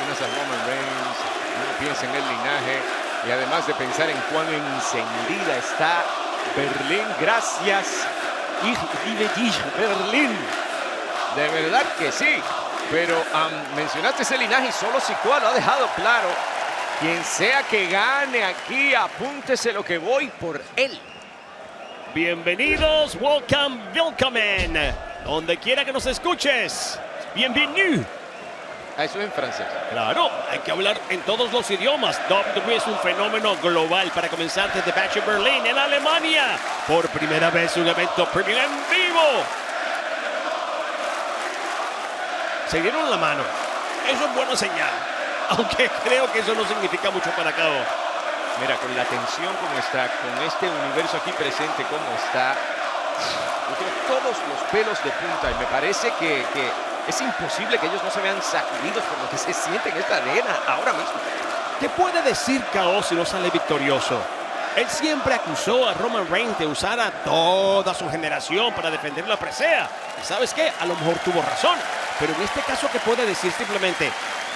mencionas a Roman Reigns, uno piensa en el linaje y además de pensar en cuán encendida está Berlín, gracias, Ich liebe dich, Berlín. De verdad que sí, pero mencionaste ese linaje y solo Sikoa lo ha dejado claro. Quien sea que gane aquí, apúntese lo que voy por él. Bienvenidos, welcome, willkommen. Donde quiera que nos escuches, bienvenue. Eso es en francés. Claro, hay que hablar en todos los idiomas. WWE es un fenómeno global. Para comenzar desde Bash in Berlín, en Alemania. Por primera vez un evento premium en vivo. Se dieron la mano. Eso es buena señal. Aunque creo que eso no significa mucho para Kao. Mira, con la tensión como está, con este universo aquí presente como está, yo tengo todos los pelos de punta y me parece que es imposible que ellos no se vean sacudidos por lo que se siente en esta arena ahora mismo. ¿Qué puede decir Kao si no sale victorioso? Él siempre acusó a Roman Reigns de usar a toda su generación para defender la presea. ¿Y sabes qué? A lo mejor tuvo razón. Pero en este caso, ¿qué puede decir simplemente?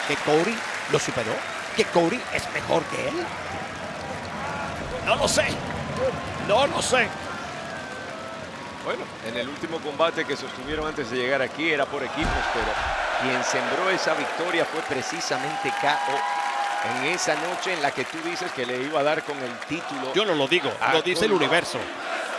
¿Que Cody lo superó? ¿Que Cody es mejor que él? No lo sé. No lo sé. Bueno, en el último combate que sostuvieron antes de llegar aquí era por equipos, pero quien sembró esa victoria fue precisamente KO. En esa noche en la que tú dices que le iba a dar con el título. Yo no lo digo, lo dice el universo.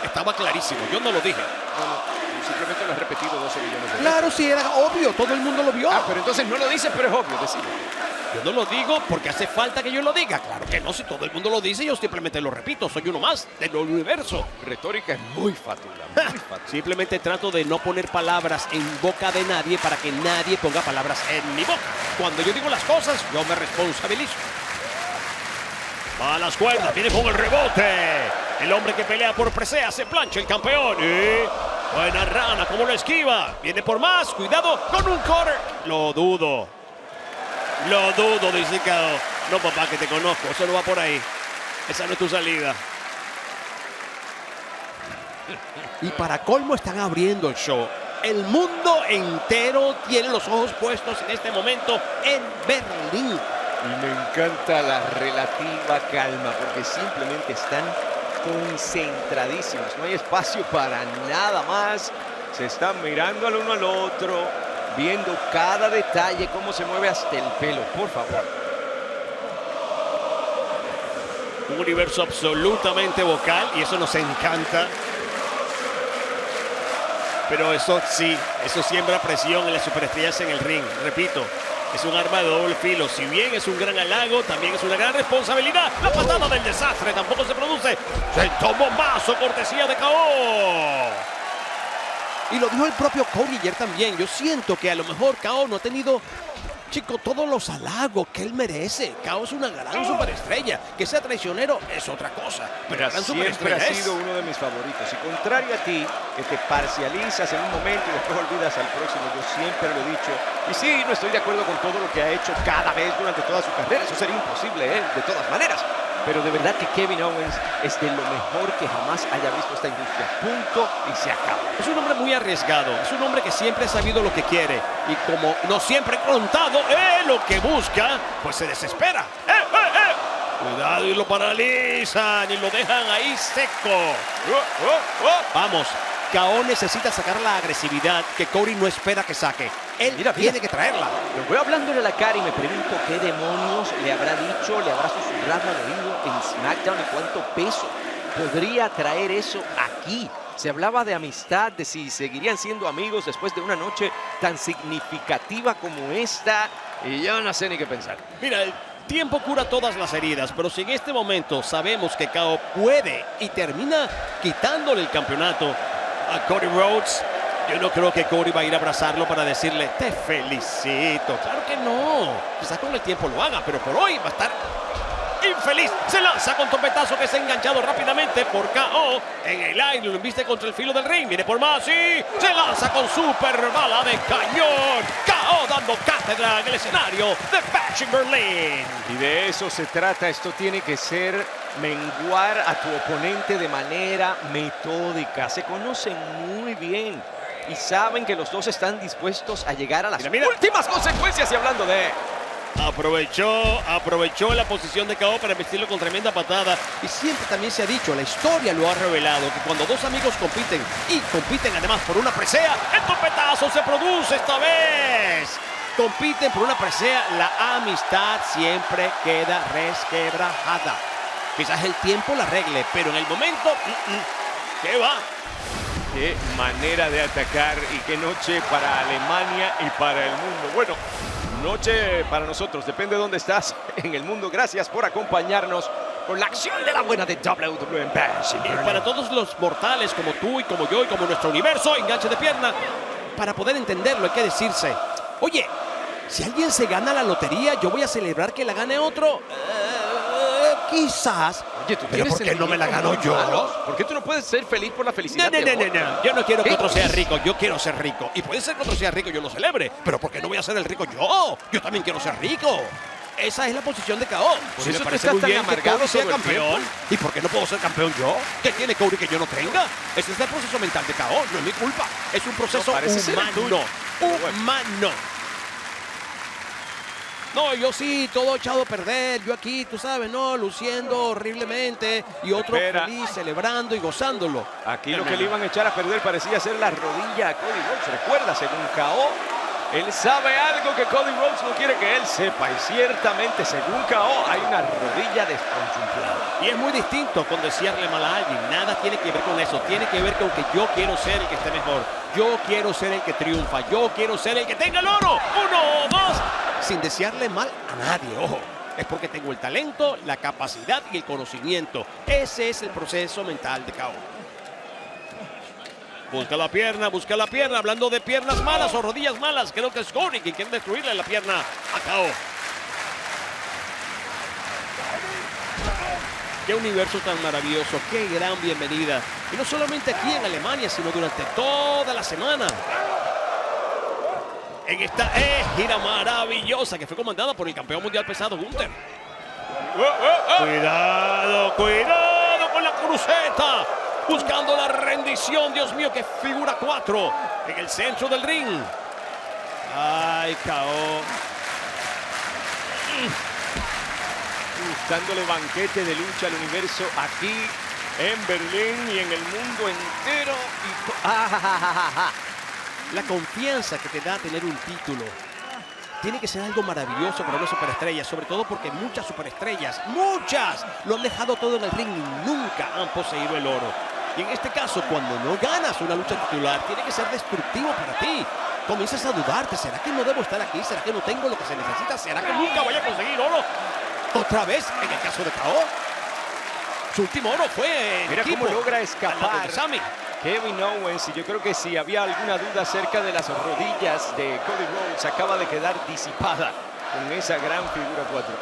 Estaba clarísimo, yo no lo dije. No, simplemente lo has repetido 12 millones de veces. Claro, sí, era obvio, todo el mundo lo vio. Pero entonces no lo dices, pero es obvio, decirlo. Yo no lo digo porque hace falta que yo lo diga. Claro que no, si todo el mundo lo dice, yo simplemente lo repito. Soy uno más del universo. Retórica es muy fátula, muy fácil. Simplemente trato de no poner palabras en boca de nadie para que nadie ponga palabras en mi boca. Cuando yo digo las cosas, yo me responsabilizo. Va a las cuerdas, viene con el rebote. El hombre que pelea por presea se plancha el campeón. Y buena rana, como lo esquiva. Viene por más, cuidado con un quarter. Lo dudo. Lo dudo, dice Kao. No, papá, que te conozco. Eso no va por ahí. Esa no es tu salida. Y para colmo están abriendo el show. El mundo entero tiene los ojos puestos en este momento en Berlín. Y me encanta la relativa calma porque simplemente están concentradísimos. No hay espacio para nada más. Se están mirando al uno al otro, viendo cada detalle, cómo se mueve hasta el pelo, por favor. Un universo absolutamente vocal y eso nos encanta. Pero eso sí, eso siembra presión en las superestrellas en el ring. Repito, es un arma de doble filo. Si bien es un gran halago, también es una gran responsabilidad. La patada del desastre tampoco se produce. Sentó bombazo, cortesía de Kao. Y lo dijo el propio Cody ayer también. Yo siento que a lo mejor Kao no ha tenido, chico, todos los halagos que él merece. Kao es una gran superestrella. Que sea traicionero es otra cosa. Pero la gran siempre ha superestrella sido uno de mis favoritos. Y contrario a ti, que te parcializas en un momento y después olvidas al próximo, yo siempre lo he dicho. Y sí, no estoy de acuerdo con todo lo que ha hecho cada vez durante toda su carrera. Eso sería imposible, de todas maneras. Pero de verdad que Kevin Owens es de lo mejor que jamás haya visto esta industria. Punto y se acaba. Es un hombre muy arriesgado. Es un hombre que siempre ha sabido lo que quiere. Y como no siempre ha contado lo que busca, pues se desespera. Cuidado, y lo paralizan y lo dejan ahí seco. Vamos, Kao necesita sacar la agresividad que Cody no espera que saque. Él tiene que traerla. Lo veo hablándole a la cara y me pregunto qué demonios le habrá dicho, le habrá susurrado al oído en SmackDown y cuánto peso podría traer eso aquí. Se hablaba de amistad, de si seguirían siendo amigos después de una noche tan significativa como esta. Y yo no sé ni qué pensar. Mira, el tiempo cura todas las heridas, pero si en este momento sabemos que Kao puede y termina quitándole el campeonato a Cody Rhodes, yo no creo que Cody va a ir a abrazarlo para decirle te felicito. Claro que no. Quizás con el tiempo lo haga, pero por hoy va a estar infeliz. Se lanza con trompetazo que se ha enganchado rápidamente por KO en el aire. Lo embiste contra el filo del ring. Viene por más y se lanza con super bala de cañón. KO dando cátedra en el escenario de Bash in Berlin. Y de eso se trata. Esto tiene que ser menguar a tu oponente de manera metódica. Se conocen muy bien y saben que los dos están dispuestos a llegar a las últimas consecuencias. Y hablando de Aprovechó la posición de KO para vestirlo con tremenda patada. Y siempre también se ha dicho, la historia lo ha revelado, que cuando dos amigos compiten y compiten además por una presea, el topetazo se produce esta vez. Compiten por una presea, la amistad siempre queda resquebrajada. Quizás el tiempo la arregle, pero en el momento, ¿qué va? Qué manera de atacar y qué noche para Alemania y para el mundo. Bueno, noche para nosotros, depende de dónde estás en el mundo. Gracias por acompañarnos con la acción de la buena de WWE Bash. Y para todos los mortales como tú y como yo y como nuestro universo, enganche de pierna, para poder entenderlo hay que decirse, oye, si alguien se gana la lotería, yo voy a celebrar que la gane otro. Quizás. Oye, ¿tú pero ¿por qué no me la gano yo? ¿Por qué tú no puedes ser feliz por la felicidad? No. Yo no quiero que otro sea rico, yo quiero ser rico. Y puede ser que otro sea rico y yo lo celebre. Pero ¿por qué no voy a ser el rico yo? Yo también quiero ser rico. Esa es la posición de KO. Por me eso parece estás muy tan bien que amargado Cody sea todo el campeón. tiempo. ¿Y por qué no puedo ser campeón yo? ¿Qué tiene Cody que yo no tenga? Ese es el proceso mental de KO, no es mi culpa. Es un proceso parece ser el tuyo. humano. No, yo sí, todo echado a perder. Yo aquí, tú sabes, ¿no? Luciendo horriblemente. Y otro feliz, celebrando y gozándolo. Aquí lo que le iban a echar a perder parecía ser la rodilla a Cody Rhodes. Recuerda, según KO, él sabe algo que Cody Rhodes no quiere que él sepa. Y ciertamente, según KO, hay una rodilla desconchuflada. Y es muy distinto con desearle mal a alguien. Nada tiene que ver con eso. Tiene que ver con que yo quiero ser el que esté mejor. Yo quiero ser el que triunfa. Yo quiero ser el que tenga el oro. 1, 2. Sin desearle mal a nadie, ojo. Es porque tengo el talento, la capacidad y el conocimiento. Ese es el proceso mental de KO. Busca la pierna. Hablando de piernas malas o rodillas malas, creo que es Cody quien quiere destruirle la pierna a KO. Qué universo tan maravilloso, qué gran bienvenida. Y no solamente aquí en Alemania, sino durante toda la semana. En esta gira maravillosa que fue comandada por el campeón mundial pesado Gunther. Cuidado con la cruceta. Buscando la rendición, Dios mío, que figura 4 en el centro del ring. Ay, KO. Dándole banquete de lucha al universo aquí en Berlín y en el mundo entero. La confianza que te da tener un título tiene que ser algo maravilloso para una superestrella, sobre todo porque muchas superestrellas, muchas, lo han dejado todo en el ring y nunca han poseído el oro. Y en este caso, cuando no ganas una lucha titular, tiene que ser destructivo para ti. Comienzas a dudarte, ¿será que no debo estar aquí? ¿Será que no tengo lo que se necesita? ¿Será que nunca voy a conseguir oro? Otra vez, en el caso de KO, su último oro fue en Mira equipo, cómo logra al lado escapar de Sami. Kevin Owens, y yo creo que si había alguna duda acerca de las rodillas de Cody Rhodes, acaba de quedar disipada con esa gran figura 4.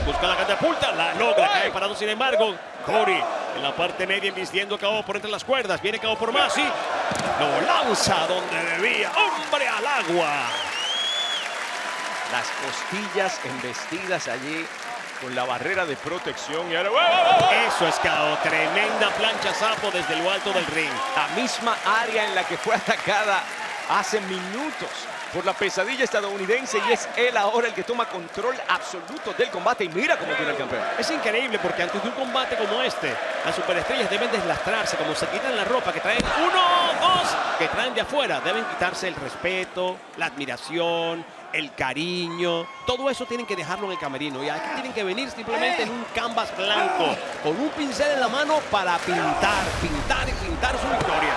Busca la catapulta, la logra, cae parado sin embargo. Cody en la parte media embistiendo a KO por entre las cuerdas. Viene KO por más y lo lanza donde debía. ¡Hombre al agua! Las costillas embestidas allí con la barrera de protección. Y ahora Eso es KO, tremenda plancha sapo desde lo alto del ring. la misma área en la que fue atacada hace minutos por la pesadilla estadounidense, y es él ahora el que toma control absoluto del combate. Y mira cómo tiene el campeón. Es increíble porque antes de un combate como este, las superestrellas deben deslastrarse, como se quitan la ropa que traen 1, 2, que traen de afuera. Deben quitarse el respeto, la admiración, el cariño. Todo eso tienen que dejarlo en el camerino. Y aquí tienen que venir simplemente en un canvas blanco, con un pincel en la mano para pintar y pintar su victoria.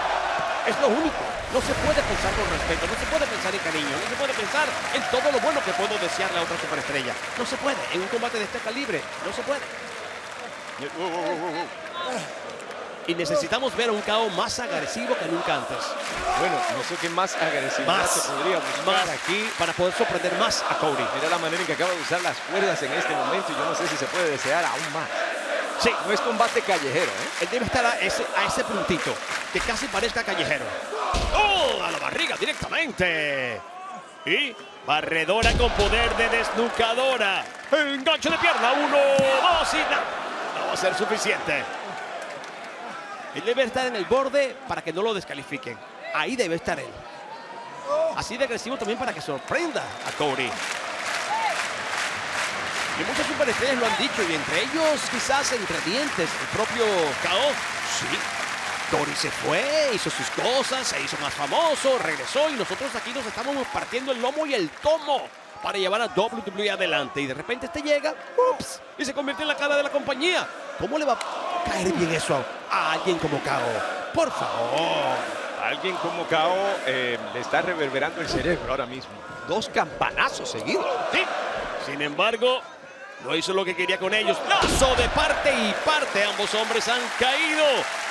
Es lo único. No se puede pensar con respeto, no se puede pensar en cariño, no se puede pensar en todo lo bueno que puedo desearle a otra superestrella. No se puede, en un combate de este calibre, no se puede. Y necesitamos ver a un KO más agresivo que nunca antes. Bueno, no sé qué más agresividad se podría buscar aquí para poder sorprender más a Cody. Mira la manera en que acaba de usar las cuerdas en este momento, y yo no sé si se puede desear aún más. Sí, no es combate callejero, ¿eh? Él debe estar a ese puntito, que casi parezca callejero. ¡Oh! A la barriga directamente. Y barredora con poder de desnucadora. Enganche de pierna. 1, 2 y no va a ser suficiente. Él debe estar en el borde para que no lo descalifiquen. Ahí debe estar él. Así de agresivo también para que sorprenda a Cody. Y muchas superestrellas lo han dicho, y entre ellos, quizás entre dientes, el propio KO. Sí, Cody se fue, hizo sus cosas, se hizo más famoso, regresó, y nosotros aquí nos estamos partiendo el lomo y el tomo para llevar a WWE adelante. Y de repente este llega, ups, y se convierte en la cara de la compañía. ¿Cómo le va a caer bien eso a alguien como KO? Por favor. Alguien como KO le está reverberando el cerebro ahora mismo. 2 campanazos seguidos. Sí. Sin embargo, no hizo lo que quería con ellos. Lazo de parte y parte. Ambos hombres han caído.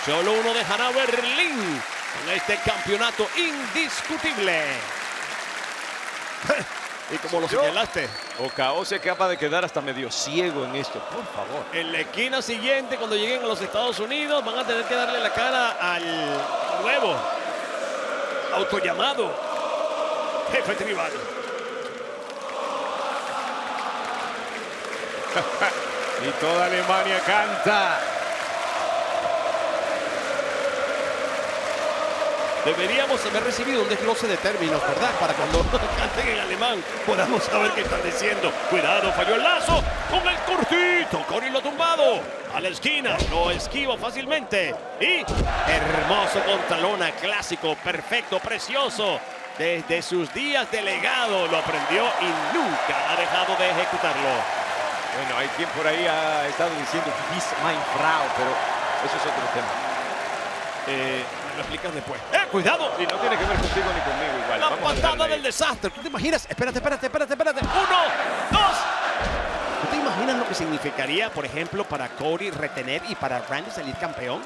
Solo uno dejará a Berlín con este campeonato indiscutible. Y como lo señalaste, O KO se acaba de quedar hasta medio ciego en esto. Por favor. en la esquina siguiente, cuando lleguen a los Estados Unidos, van a tener que darle la cara al nuevo autollamado jefe tribal. Y toda Alemania canta. Deberíamos haber recibido un desglose de términos, ¿verdad? Para cuando canten en alemán podamos saber qué están diciendo. Cuidado, falló el lazo con el cortito. Cody lo ha tumbado a la esquina, lo esquiva fácilmente. Y hermoso contralona, clásico, perfecto, precioso. Desde sus días de legado lo aprendió y nunca ha dejado de ejecutarlo. Bueno, hay quien por ahí ha estado diciendo "Bis mein Frau", pero eso es otro tema. Me lo explicas después. ¡Cuidado! Y no tiene que ver contigo ni conmigo igual. La Vamos a patada dejarla del ahí. desastre. ¿Tú te imaginas? Espérate. 1, 2. ¿Tú te imaginas lo que significaría, por ejemplo, para Cody retener y para Randy salir campeón?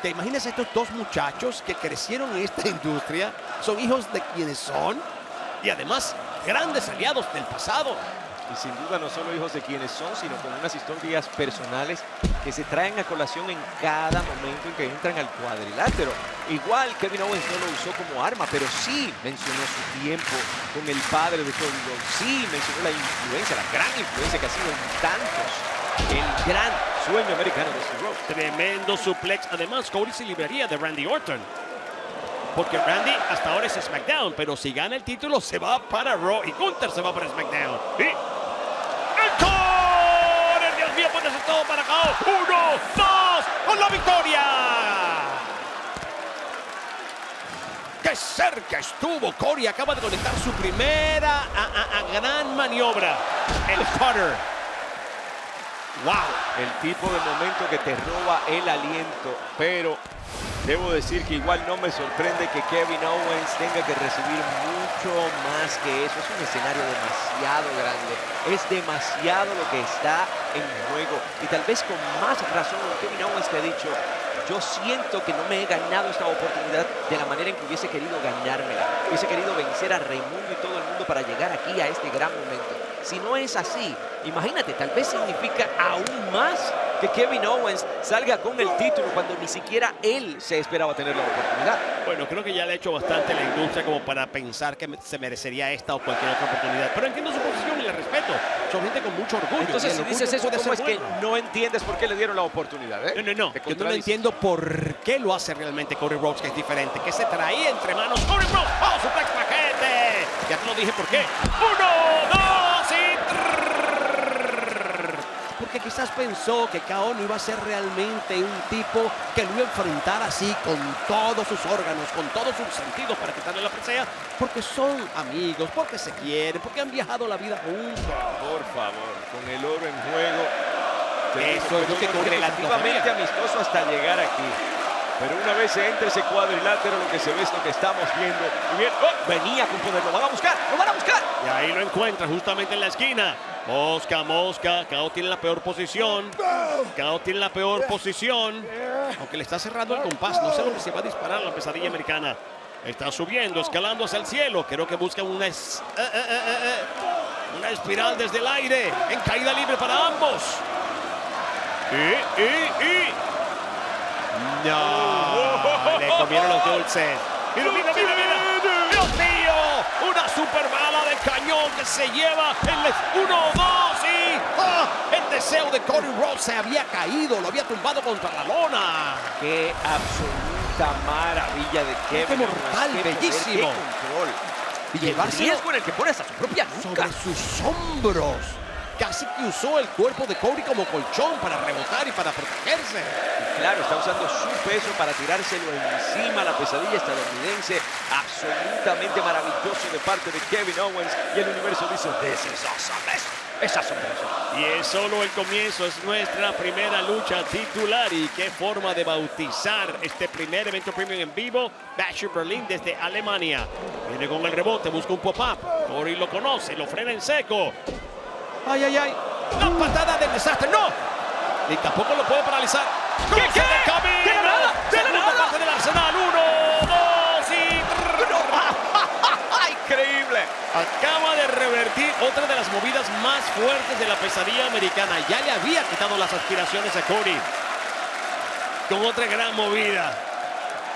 ¿Te imaginas a estos dos muchachos que crecieron en esta industria? Son hijos de quienes son y además grandes aliados del pasado. Y sin duda no solo hijos de quienes son, sino con unas historias personales que se traen a colación en cada momento en que entran al cuadrilátero. Igual Kevin Owens no lo usó como arma, pero sí mencionó su tiempo con el padre de Cody Rhodes. Sí mencionó la influencia, la gran influencia que ha sido en tantos. El gran sueño americano de Steve Rhodes. Tremendo suplex. Además, Cody se libraría de Randy Orton. Porque Randy hasta ahora es SmackDown, pero si gana el título se va para Raw y Gunther se va para SmackDown. Y ¡el corner! Dios mío, puede ser todo para KO. 1, 2, con la victoria. ¡Qué cerca estuvo! Cody acaba de conectar su primera gran maniobra. El cutter. ¡Wow! El tipo de momento que te roba el aliento, pero debo decir que igual no me sorprende que Kevin Owens tenga que recibir mucho más que eso. Es un escenario demasiado grande, es demasiado lo que está en juego y tal vez con más razón Kevin Owens te ha dicho: yo siento que no me he ganado esta oportunidad de la manera en que hubiese querido ganármela. Hubiese querido vencer a Raimundo y todo el mundo para llegar aquí a este gran momento. Si no es así, imagínate, tal vez significa aún más que Kevin Owens salga con el título cuando ni siquiera él se esperaba tener la oportunidad. Bueno, creo que ya le ha hecho bastante la industria como para pensar que se merecería esta o cualquier otra oportunidad. Pero entiendo su posición y la respeto. Son gente con mucho orgullo. Entonces, Y el si dices orgullo eso, puede ¿cómo ser es que bueno. no entiendes por qué le dieron la oportunidad? No. Te Yo no lo contradices. entiendo por qué lo hace realmente Cody Rhodes, que es diferente. Que se traía entre manos Cody Rhodes. ¡Oh, suplex paquete! Ya te lo dije por qué. 1, 2 y 3. Porque quizás pensó que KO no iba a ser realmente un tipo que lo iba a enfrentar así con todos sus órganos, con todos sus sentidos para quitarle la presea. Porque son amigos, porque se quieren, porque han viajado la vida juntos. Por favor, con el oro en juego. Eso es lo que Cody relativamente tanto amistoso hasta llegar aquí. Pero una vez se entra ese cuadrilátero, lo que se ve es lo que estamos viendo. Y bien, ¡oh! Venía con poder, lo van a buscar, lo van a buscar. Y ahí lo encuentra justamente en la esquina. Mosca. KO tiene la peor posición. KO tiene la peor posición. Aunque le está cerrando el compás. No sé lo que se va a disparar la pesadilla americana. Está subiendo, escalando hacia el cielo. Creo que busca una espiral desde el aire. En caída libre para ambos. No, le comieron los dulces. Mira. Dios mío, una super bala de cañón que se lleva el 1, 2 y el deseo de Cody Rhodes se había caído, lo había tumbado contra la lona. Qué absoluta maravilla de Kevin. Qué mortal, Qué poder, bellísimo. qué control. Y Y el llevárselo riesgo en el que pone hasta su propia nuca. sobre sus hombros. casi que usó el cuerpo de Cody como colchón para rebotar y para protegerse. Claro, está usando su peso para tirárselo encima a la pesadilla estadounidense. Absolutamente maravilloso de parte de Kevin Owens. Y el universo dice, this is awesome. Es asombroso. Y es solo el comienzo, es nuestra primera lucha titular. Y qué forma de bautizar este primer evento premium en vivo. Bash Berlin desde Alemania. Viene con el rebote, busca un pop-up. Cody lo conoce, lo frena en seco. ¡Ay, ay, ay! ¡La patada del desastre! ¡No! Y tampoco lo puede paralizar. ¿Qué? ¡Cruce de camino! ¡De la nada! ¡De la Segunda nada! parte del Arsenal. 1, 2 y... ¡Increíble! Acaba de revertir otra de las movidas más fuertes de la pesadilla americana. Ya le había quitado las aspiraciones a Cody con otra gran movida.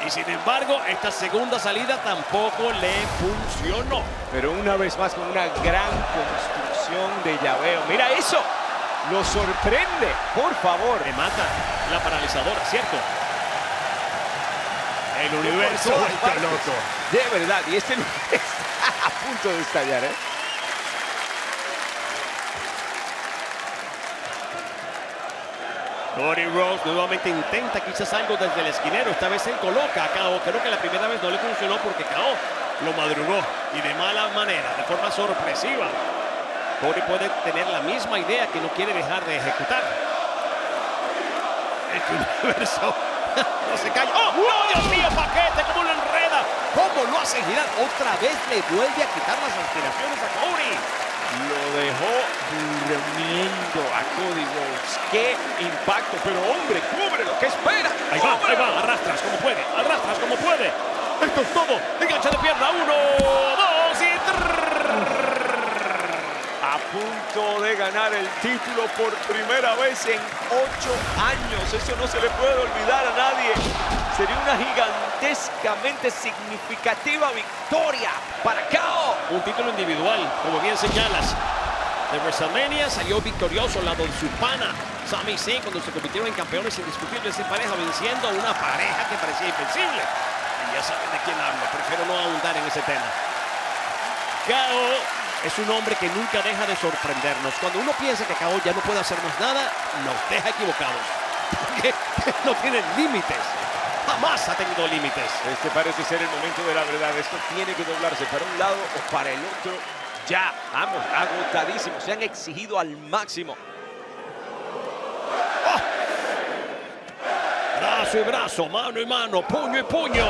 Y sin embargo, esta segunda salida tampoco le funcionó. Pero una vez más con una gran construcción de llaveo. ¡Mira eso! ¡Lo sorprende! ¡Por favor! Le mata la paralizadora, ¿cierto? El universo Por todas está partes. loco. De verdad, y este está a punto de estallar, ¿eh? Cody Rhodes nuevamente intenta quizás algo desde el esquinero. Esta vez él coloca a KO. Creo que la primera vez no le funcionó porque KO lo madrugó y de mala manera, de forma sorpresiva. Cody puede tener la misma idea que no quiere dejar de ejecutar. El universo no se calla. ¡Oh, no, Dios mío, paquete! ¿Cómo lo enreda? ¿Cómo lo hace girar? Otra vez le vuelve a quitar las aspiraciones a Cody. Lo dejó durmiendo a Cody Rhodes. ¡Qué impacto! Pero hombre, cubre lo que espera. Ahí va, arrastras como puede, arrastras como puede. Esto es todo, engancha de pierna, 1, 2 y 3. A punto de ganar el título por primera vez en 8 años. Eso no se le puede olvidar a nadie. Sería una gigantescamente significativa victoria para KO. Un título individual, como bien señalas. De WrestleMania salió victorioso al lado de su pana Sami Zayn cuando se convirtieron en campeones indiscutibles en pareja, venciendo a una pareja que parecía invencible. Y ya saben de quién hablo, prefiero no ahondar en ese tema. KO es un hombre que nunca deja de sorprendernos. Cuando uno piensa que KO ya no puede hacernos nada, nos deja equivocados. Porque no tienen límites. Jamás ha tenido límites. Este parece ser el momento de la verdad. Esto tiene que doblarse para un lado o para el otro. Ya, vamos, agotadísimos. Se han exigido al máximo. Brazo y brazo, mano y mano, puño y puño.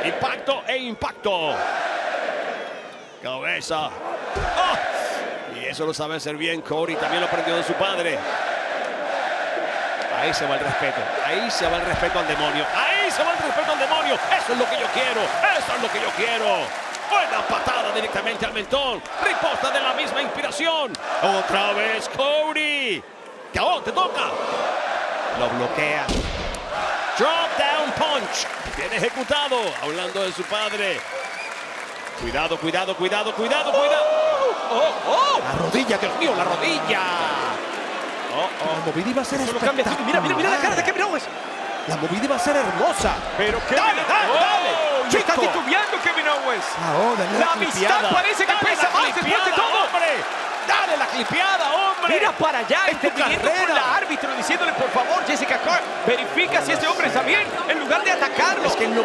Impacto e impacto. Cabeza. Y eso lo sabe hacer bien Cody. También lo aprendió de su padre. Ahí se va el respeto. Ahí se va el respeto al demonio. Ahí se va el respeto al demonio. Eso es lo que yo quiero. Eso es lo que yo quiero. Buena patada directamente al mentón. Riposta de la misma inspiración. Otra vez Cody. KO, te toca. Lo bloquea. Drop down punch. Bien ejecutado. Hablando de su padre. Cuidado, cuidado, cuidado, cuidado, cuidado. La rodilla, Dios mío, la rodilla. La movida iba a ser espectacular. Mira la cara de Kevin Owens. La movida iba a ser hermosa. Pero Kevin dale. Y está titubeando Kevin Owens. Dale La amistad parece que pesa más después de todo. Hombre. Dale la clipeada, hombre. Mira para allá, Es tu interviniendo con carrera. la árbitro, diciéndole por favor, Jessica Carr, verifica si este hombre está bien, en lugar de atacarlo. Es que él no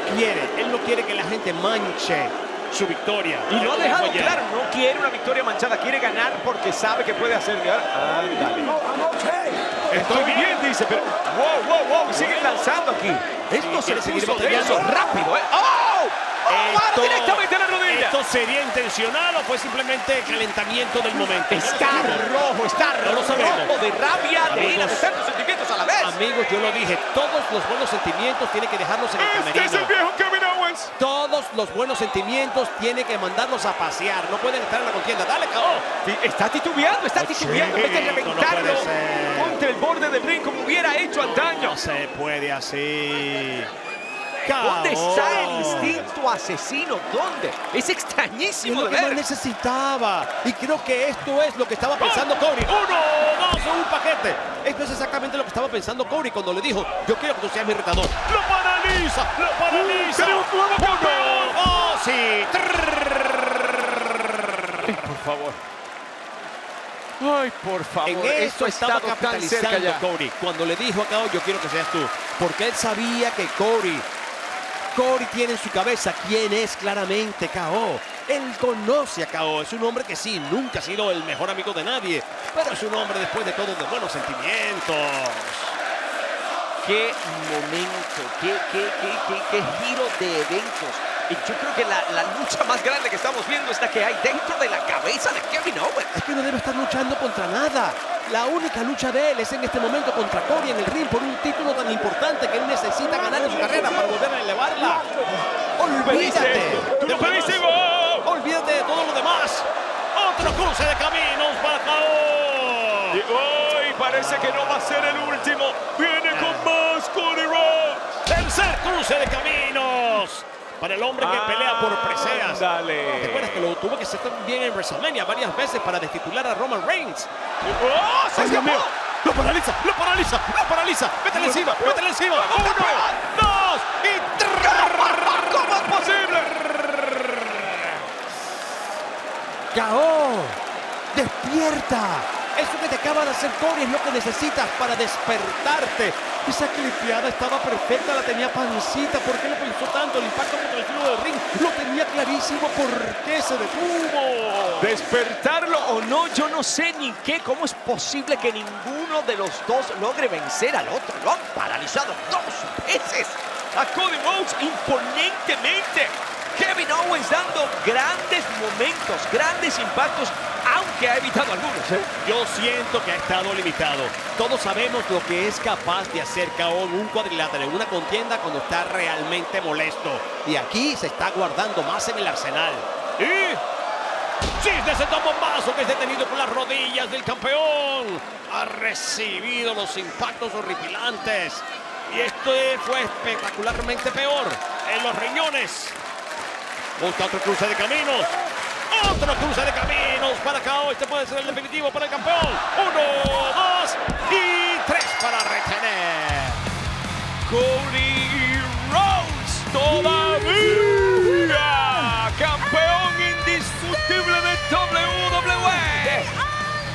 quiere que la gente manche su victoria. Y lo ha dejado Ayer. claro, no quiere una victoria manchada, quiere ganar porque sabe que puede hacer. Ándale. Estoy bien, dice, pero wow, siguen lanzando aquí. Esto se quiere seguir puso batallando. denso, rápido, ¿eh? ¡Oh! ¡Para directamente a la rodilla! ¿Esto sería intencional o fue simplemente calentamiento del momento? Está rojo, está No lo sabemos. rojo de rabia, de ira, de Amigos. tantos sentimientos a la vez. Amigos, yo lo dije, todos los buenos sentimientos tienen que dejarlos en el Este es el camerino. viejo Kevin Owens. Todos los buenos sentimientos tienen que mandarlos a pasear. No pueden estar en la contienda. ¡Dale, KO! Sí, está titubeando, en vez de reventarlo puede ser. contra el borde del ring como hubiera hecho antaño. No se puede así. ¿Dónde está el KO. instinto asesino? ¿Dónde? Es Es extrañísimo lo de que más ver. necesitaba. Y creo que esto es lo que estaba pensando Cody. 1, 2, un paquete. Esto es exactamente lo que estaba pensando Cody cuando le dijo, yo quiero que tú seas mi retador. ¡Lo paraliza! ¡Lo paraliza! ¡Tenemos un nuevo campeón! 1, 2 y... Por favor. Ay, por favor, En esto esto ha estaba estado tan cerca capitalizando ya. Cody cuando le dijo a KO, yo quiero que seas tú, porque él sabía que Cody tiene en su cabeza quién es claramente KO. Él conoce a KO, es un hombre que sí, nunca ha sido el mejor amigo de nadie, pero es un hombre después de todo de buenos sentimientos. Qué momento, qué giro de eventos. Y yo creo que la lucha más grande que estamos viendo es la que hay dentro de la cabeza de Kevin Owens. Es que no debe estar luchando contra nada. La única lucha de él es en este momento contra Cody en el ring por un título tan importante que él necesita ganar en su carrera para volver a elevarla. Olvídate. ¡Tú lo pediste! Olvídate de todo lo demás. Otro cruce de caminos para KO. Y hoy parece que no va a ser el último. Viene con más Cody Rhodes. Tercer cruce de caminos para el hombre que pelea por preseas. Dale. ¿Te acuerdas que lo tuvo que hacer también en WrestleMania varias veces para destitular a Roman Reigns? ¡Oh, se ¡Ay, Dios mío! escapó! ¡Lo paraliza! ¡Lo paraliza! ¡Lo paraliza! ¡Métele encima! ¡Métele encima! ¡1, 2 y 3! ¿Cómo es posible? ¡KO! ¡Despierta! Eso que te acaba de hacer Cody es lo que necesitas para despertarte. Esa clipeada estaba perfecta, la tenía pancita. ¿Por qué le pensó tanto? El impacto contra el filo del ring lo tenía clarísimo. ¿Por qué se detuvo? Despertarlo o no, yo no sé ni qué. ¿Cómo es posible que ninguno de los dos logre vencer al otro? Lo han paralizado 2 veces a Cody Rhodes imponentemente. Kevin Owens dando grandes momentos, grandes impactos, aunque ha evitado algunos. Yo siento que ha estado limitado. Todos sabemos lo que es capaz de hacer KO en un cuadrilátero, en una contienda cuando está realmente molesto. Y aquí se está guardando más en el arsenal. Y sí, desde el bombazo que es detenido con las rodillas del campeón. Ha recibido los impactos horripilantes. Y esto fue espectacularmente peor en los riñones. Busca otro cruce de caminos. Otro cruce de caminos para KO. Este puede ser el definitivo para el campeón. 1, 2 y 3 para retener. Cody Rhodes todavía campeón indiscutible de WWE.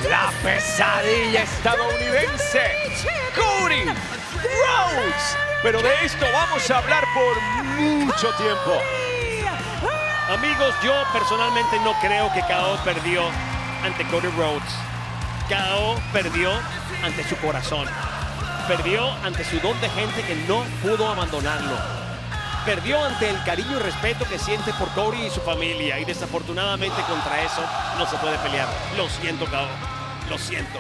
La pesadilla estadounidense. Cody Rhodes. Pero de esto vamos a hablar por mucho tiempo. Amigos, yo personalmente no creo que KO perdió ante Cody Rhodes. KO perdió ante su corazón. Perdió ante su don de gente que no pudo abandonarlo. Perdió ante el cariño y respeto que siente por Cody y su familia. Y desafortunadamente contra eso no se puede pelear. Lo siento, KO. Lo siento.